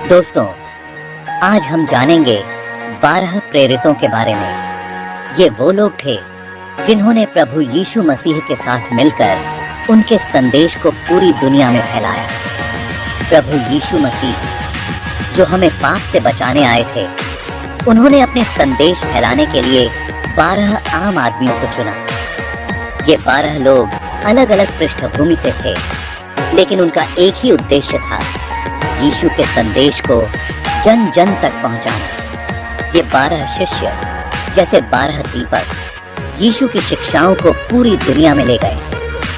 दोस्तों, आज हम जानेंगे 12 प्रेरितों के बारे में। ये वो लोग थे जिन्होंने प्रभु यीशु मसीह के साथ मिलकर उनके संदेश को पूरी दुनिया में फैलाया। प्रभु यीशु मसीह जो हमें पाप से बचाने आए थे, उन्होंने अपने संदेश फैलाने के लिए 12 आम आदमियों को चुना। ये 12 लोग अलग अलग पृष्ठभूमि से थे, लेकिन उनका एक ही उद्देश्य था, यीशु के संदेश को जन जन तक पहुंचाना। ये 12 शिष्य जैसे 12 दीपक यीशु की शिक्षाओं को पूरी दुनिया में ले गए।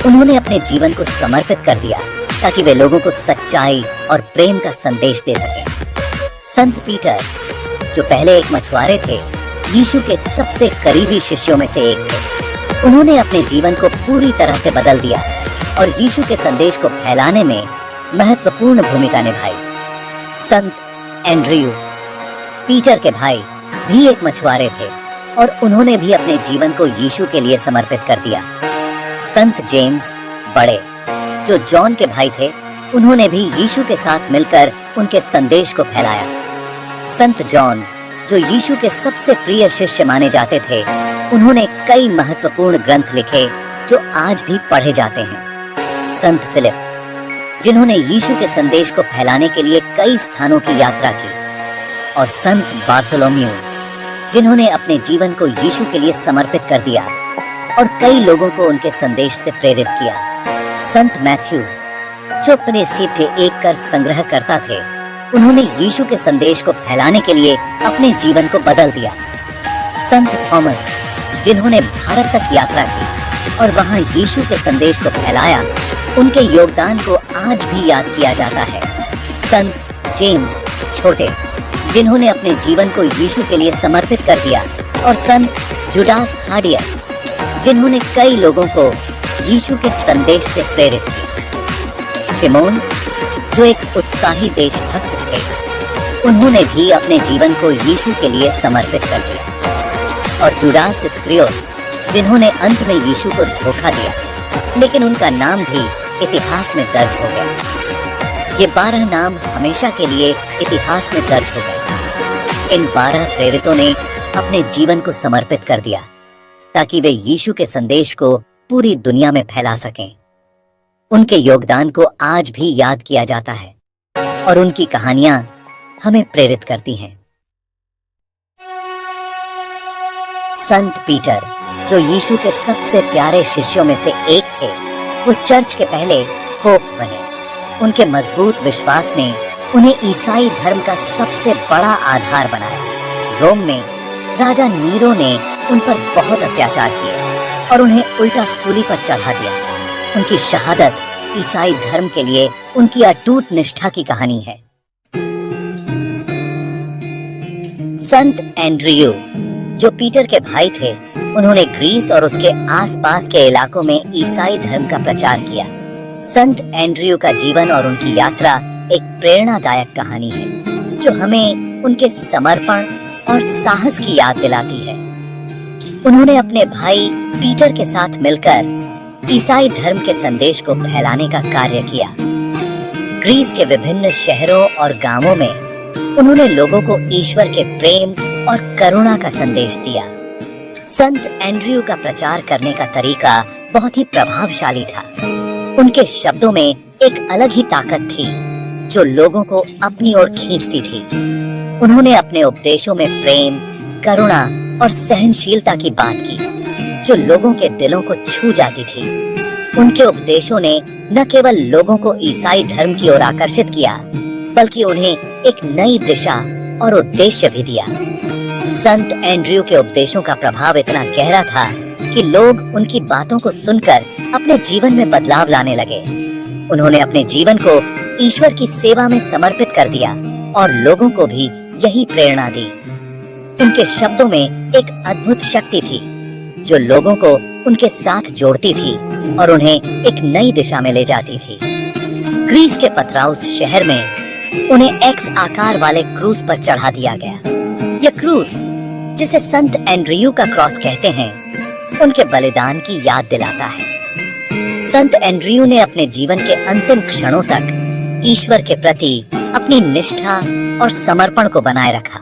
उन्होंने अपने जीवन को समर्पित कर दिया ताकि वे लोगों को सच्चाई और प्रेम का संदेश दे सकें। संत पीटर, जो पहले एक मछुआरे थे, यीशु के सबसे करीबी शिष्यों में से एक थे। उन्होंने अपने जीवन को पूरी तरह से बदल दिया और यीशु के संदेश को फैलाने में महत्वपूर्ण भूमिका निभाई। संत एंड्रयू, पीटर के भाई, भी एक मछुआरे थे और उन्होंने भी अपने जीवन को यीशु के लिए समर्पित कर दिया। संत जेम्स बड़े, जो जॉन के भाई थे, उन्होंने भी यीशु के साथ मिलकर उनके संदेश को फैलाया। संत जॉन, जो यीशु के सबसे प्रिय शिष्य माने जाते थे, उन्होंने कई महत्वपूर्ण ग्रंथ लिखे जो आज भी पढ़े जाते हैं। संत फिलिप, जिन्होंने यीशु के संदेश को फैलाने के लिए कई स्थानों की यात्रा की। और संत बार्थोलोम्यू, जिन्होंने अपने जीवन को यीशु के लिए समर्पित कर दिया और कई लोगों को उनके संदेश से प्रेरित किया। संत मैथ्यू, जो अपने सीप के एक कर संग्रह करता थे, उन्होंने यीशु के संदेश को फैलाने के लिए अपने जीवन को बदल दिया। संत थॉमस, जिन्होंने भारत तक यात्रा की और वहां यीशु के संदेश को फैलाया, उनके योगदान को आज भी याद किया जाता है। संत जेम्स छोटे, जिन्होंने अपने जीवन को यीशु के लिए समर्पित कर दिया। और संत जुडास थाडियस, जिन्होंने कई लोगों को यीशु के संदेश से प्रेरित किया। शिमोन, जो एक उत्साही देशभक्त थे, उन्होंने भी अपने जीवन को यीशु के लिए समर्पित कर दिया। और जुडास इस्करियोत, जिन्होंने अंत में यीशु को धोखा दिया, लेकिन उनका नाम भी इतिहास में दर्ज हो गया। ये 12 नाम हमेशा के लिए इतिहास में दर्ज हो गए। इन 12 प्रेरितों ने अपने जीवन को समर्पित कर दिया ताकि वे यीशु के संदेश को पूरी दुनिया में फैला सकें। उनके योगदान को आज भी याद किया जाता है और उनकी कहानियां हमें प्रेरित करती हैं। संत पीटर, जो यीशु के सबसे प्यारे शिष्यों में से एक थे, वो चर्च के पहले पोप बने। उनके मजबूत विश्वास ने उन्हें ईसाई धर्म का सबसे बड़ा आधार बनाया। रोम में राजा नीरो ने उन पर बहुत अत्याचार किए और उन्हें उल्टा सूली पर चढ़ा दिया। उनकी शहादत ईसाई धर्म के लिए उनकी अटूट निष्ठा की कहानी है। संत एंड्रयू, जो पीटर के भाई थे, उन्होंने ग्रीस और उसके आसपास के इलाकों में ईसाई धर्म का प्रचार किया। संत एंड्रयू का जीवन और उनकी यात्रा एक प्रेरणादायक कहानी है, जो हमें उनके समर्पण और साहस की याद दिलाती है। उन्होंने अपने भाई पीटर के साथ मिलकर ईसाई धर्म के संदेश को फैलाने का कार्य किया। ग्रीस के विभिन्न शहरों और गांवों में उन्होंने लोगों को ईश्वर के प्रेम और करुणा का संदेश दिया। संत एंड्रयू का प्रचार करने का तरीका बहुत ही प्रभावशाली था। उनके शब्दों में एक अलग ही ताकत थी जो लोगों को अपनी ओर खींचती थी। उन्होंने अपने उपदेशों में प्रेम, करुणा और सहनशीलता की बात की, जो लोगों के दिलों को छू जाती थी। उनके उपदेशों ने न केवल लोगों को ईसाई धर्म की ओर आकर्षित किया, बल्कि उन्हें एक नई दिशा और उद्देश्य भी दिया। संत एंड्रयू के उपदेशों का प्रभाव इतना गहरा था कि लोग उनकी बातों को सुनकर अपने जीवन में बदलाव लाने लगे। उन्होंने अपने जीवन को ईश्वर की सेवा में समर्पित कर दिया और लोगों को भी यही प्रेरणा दी। उनके शब्दों में एक अद्भुत शक्ति थी जो लोगों को उनके साथ जोड़ती थी और उन्हें एक नई दिशा में ले जाती थी। ग्रीस के पथराउस शहर में उन्हें एक्स आकार वाले क्रूस पर चढ़ा दिया गया। यह क्रूस, जिसे संत एंड्रयू का क्रॉस कहते हैं, उनके बलिदान की याद दिलाता है। संत एंड्रयू ने अपने जीवन के अंतिम क्षणों तक ईश्वर के प्रति अपनी निष्ठा और समर्पण को बनाए रखा।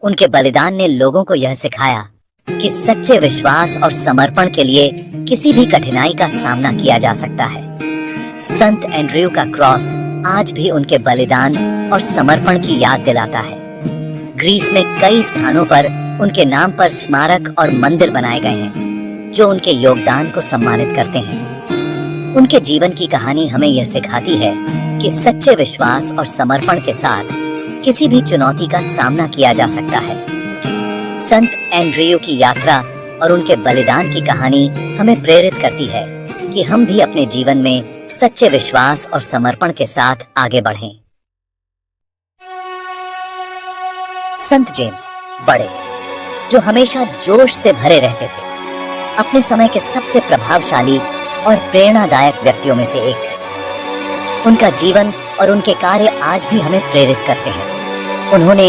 उनके बलिदान ने लोगों को यह सिखाया कि सच्चे विश्वास और समर्पण के लिए किसी भी कठिनाई का सामना किया जा सकता है। संत एंड्रयू का क्रॉस आज भी उनके बलिदान और समर्पण की याद दिलाता है। ग्रीस में कई स्थानों पर उनके नाम पर स्मारक और मंदिर बनाए गए हैं जो उनके योगदान को सम्मानित करते हैं। उनके जीवन की कहानी हमें यह सिखाती है कि सच्चे विश्वास और समर्पण के साथ किसी भी चुनौती का सामना किया जा सकता है। संत एंड्रयू की यात्रा और उनके बलिदान की कहानी हमें प्रेरित करती है कि हम भी अपने जीवन में सच्चे विश्वास और समर्पण के साथ आगे बढ़ें। संत जेम्स बड़े, जो हमेशा जोश से भरे रहते थे, अपने समय के सबसे प्रभावशाली और प्रेरणादायक व्यक्तियों में से एक थे। उनका जीवन और उनके कार्य आज भी हमें प्रेरित करते हैं। उन्होंने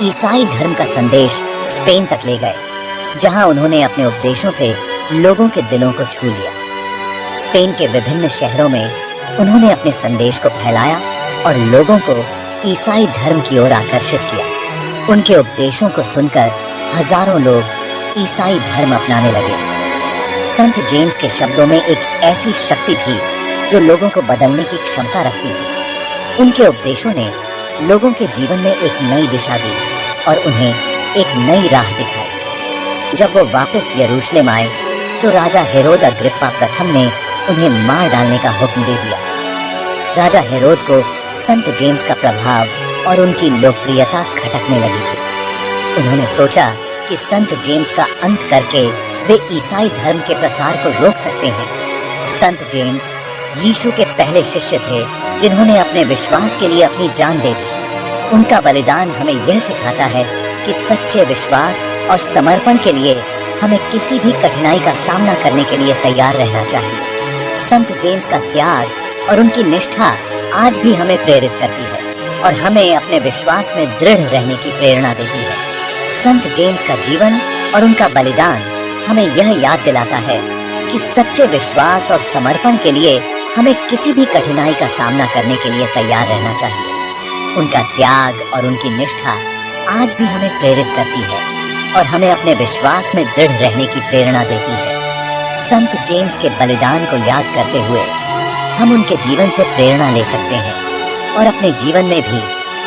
ईसाई धर्म का संदेश स्पेन तक ले गए, जहां उन्होंने अपने उपदेशों से लोगों के दिलों को छू लिया। स्पेन के विभिन्न शहरों में उन्होंने अपने संदेश को फैलाया और लोगों को ईसाई धर्म की ओर आकर्षित किया। उनके उपदेशों को सुनकर हजारों लोग ईसाई धर्म अपनाने लगे। संत जेम्स के शब्दों में एक ऐसी शक्ति थी जो लोगों को बदलने की क्षमता रखती थी। उनके उपदेशों ने लोगों के जीवन में एक नई दिशा दी और उन्हें एक नई राह दिखाई। जब वो वापस यरूशलेम आए तो राजा हेरोद अग्रिप्पा प्रथम ने उन्हें मार डालने का हुक्म दे दिया। राजा हेरोद को संत जेम्स का प्रभाव और उनकी लोकप्रियता खटकने लगी थी। उन्होंने सोचा कि संत जेम्स का अंत करके वे ईसाई धर्म के प्रसार को रोक सकते हैं। संत जेम्स यीशु के पहले शिष्य थे जिन्होंने अपने विश्वास के लिए अपनी जान दे दी। उनका बलिदान हमें यह सिखाता है कि सच्चे विश्वास और समर्पण के लिए हमें किसी भी कठिनाई का सामना करने के लिए तैयार रहना चाहिए। संत जेम्स का त्याग और उनकी निष्ठा आज भी हमें प्रेरित करती है और हमें अपने विश्वास में दृढ़ रहने की प्रेरणा देती है। संत जेम्स का जीवन और उनका बलिदान हमें यह याद दिलाता है कि सच्चे विश्वास और समर्पण के लिए हमें किसी भी कठिनाई का सामना करने के लिए तैयार रहना चाहिए। उनका त्याग और उनकी निष्ठा आज भी हमें प्रेरित करती है और हमें अपने विश्वास में दृढ़ रहने की प्रेरणा देती है। संत जेम्स के बलिदान को याद करते हुए हम उनके जीवन से प्रेरणा ले सकते हैं और अपने जीवन में भी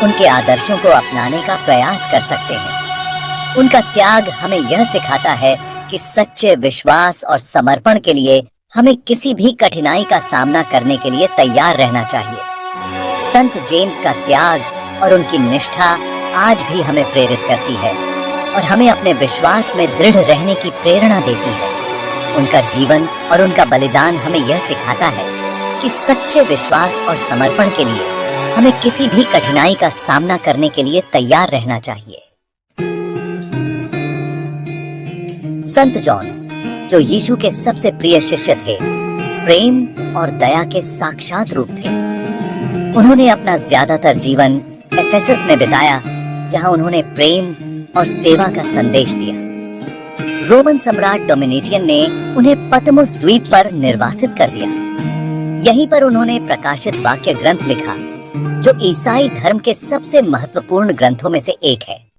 उनके आदर्शों को अपनाने का प्रयास कर सकते हैं। उनका त्याग हमें यह सिखाता है कि सच्चे विश्वास और समर्पण के लिए हमें किसी भी कठिनाई का सामना करने के लिए तैयार रहना चाहिए। संत जेम्स का त्याग और उनकी निष्ठा आज भी हमें प्रेरित करती है और हमें अपने विश्वास में दृढ़ रहने की प्रेरणा देती है। उनका जीवन और उनका बलिदान हमें यह सिखाता है कि सच्चे विश्वास और समर्पण के लिए हमें किसी भी कठिनाई का सामना करने के लिए तैयार रहना चाहिए। संत जॉन, जो यीशु के सबसे प्रिय शिष्य थे, प्रेम और दया के साक्षात रूप थे। उन्होंने अपना ज्यादातर जीवन एफेसस में बिताया, जहां उन्होंने प्रेम और सेवा का संदेश दिया। रोमन सम्राट डोमिनिटियन ने उन्हें पतमुस द्वीप पर निर्वासित कर दिया। यहीं पर उन्होंने प्रकाशित वाक्य ग्रंथ लिखा, जो ईसाई धर्म के सबसे महत्वपूर्ण ग्रंथों में से एक है।